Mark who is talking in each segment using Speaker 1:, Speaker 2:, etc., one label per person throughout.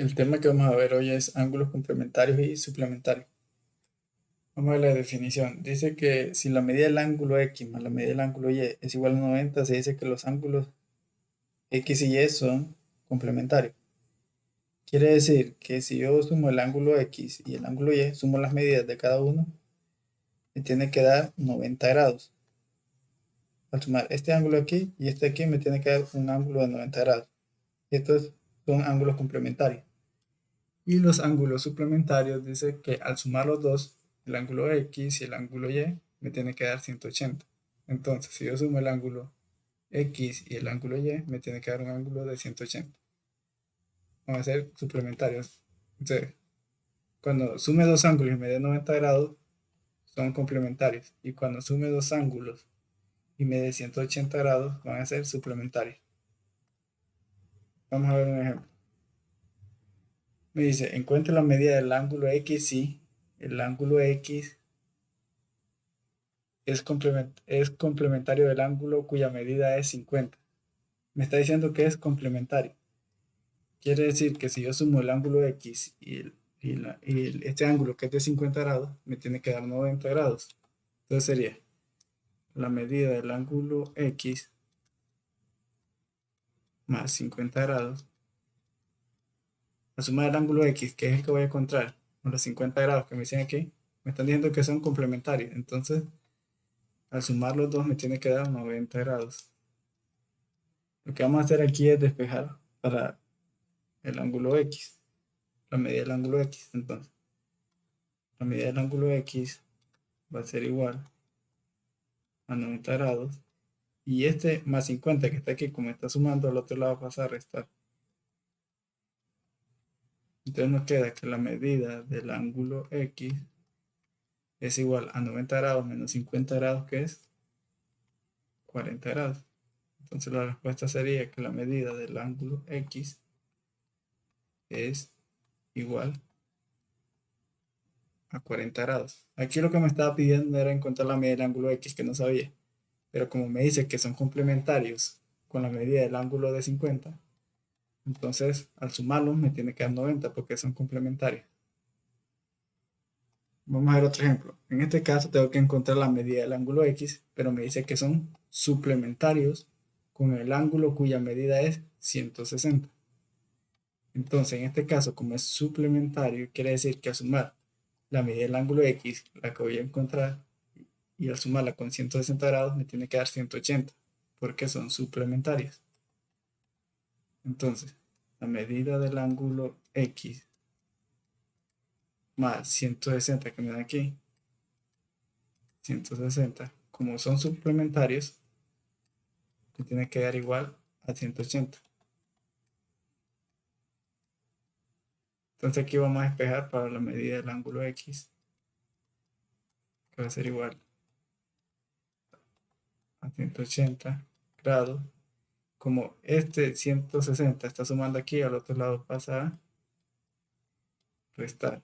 Speaker 1: El tema que vamos a ver hoy es ángulos complementarios y suplementarios. Vamos a ver la definición. Dice que si la medida del ángulo X más la medida del ángulo Y es igual a 90, se dice que los ángulos X y Y son complementarios. Quiere decir que si yo sumo el ángulo X y el ángulo Y, sumo las medidas de cada uno, me tiene que dar 90 grados. Al sumar este ángulo aquí y este aquí, me tiene que dar un ángulo de 90 grados. Estos son ángulos complementarios. Y los ángulos suplementarios dice que al sumar los dos, el ángulo X y el ángulo Y, me tiene que dar 180. Entonces, si yo sumo el ángulo X y el ángulo Y, me tiene que dar un ángulo de 180. Vamos a ser suplementarios. Entonces, cuando sume dos ángulos y me dé 90 grados, son complementarios. Y cuando sume dos ángulos y me dé 180 grados, van a ser suplementarios. Vamos a ver un ejemplo. Me dice, encuentra la medida del ángulo X si el ángulo X es complementario del ángulo cuya medida es 50. Me está diciendo que es complementario. Quiere decir que si yo sumo el ángulo X y este ángulo que es de 50 grados, me tiene que dar 90 grados. Entonces sería la medida del ángulo X más 50 grados. La suma del ángulo X, que es el que voy a encontrar, con los 50 grados que me dicen aquí, me están diciendo que son complementarios. Entonces, al sumar los dos, me tiene que dar 90 grados. Lo que vamos a hacer aquí es despejar para el ángulo X, la medida del ángulo X. Entonces, la medida del ángulo X va a ser igual a 90 grados. Y este más 50 que está aquí, como está sumando, al otro lado pasa a restar. Entonces nos queda que la medida del ángulo X es igual a 90 grados menos 50 grados, que es 40 grados. Entonces la respuesta sería que la medida del ángulo X es igual a 40 grados. Aquí lo que me estaba pidiendo era encontrar la medida del ángulo X, que no sabía. Pero como me dice que son complementarios con la medida del ángulo de 50, entonces al sumarlos me tiene que dar 90 porque son complementarios. Vamos a ver otro ejemplo. En este caso tengo que encontrar la medida del ángulo X, pero me dice que son suplementarios con el ángulo cuya medida es 160. Entonces, en este caso, como es suplementario, quiere decir que al sumar la medida del ángulo X, la que voy a encontrar, y al sumarla con 160 grados, me tiene que dar 180, porque son suplementarios. Entonces, la medida del ángulo X más 160 que me da aquí, 160, como son suplementarios, me tiene que dar igual a 180. Entonces aquí vamos a despejar para la medida del ángulo X, que va a ser igual a 180 grados. Como este 160 está sumando aquí, al otro lado pasa a restar.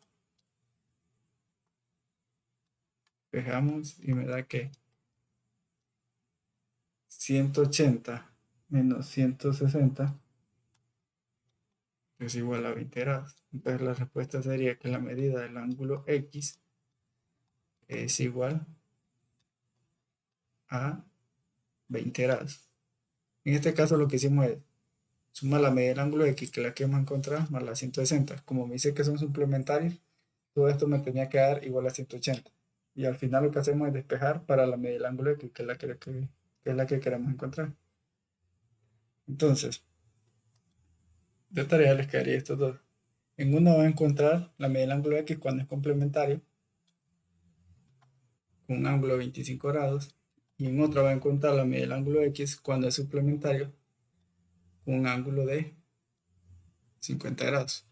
Speaker 1: Despejamos y me da que 180 menos 160 es igual a 20 grados. Entonces la respuesta sería que la medida del ángulo X es igual a 20 grados. En este caso lo que hicimos es sumar la medida del ángulo X, que es la que hemos encontrado, más la 160. Como me dice que son suplementarios, todo esto me tenía que dar igual a 180. Y al final lo que hacemos es despejar para la medida del ángulo X, que es la que queremos encontrar. Entonces, de tarea les quedaría estos dos. En uno va a encontrar la medida del ángulo X cuando es complementario, con un ángulo de 25 grados. Y en otro va a encontrar la medida del ángulo X cuando es suplementario, con un ángulo de 50 grados.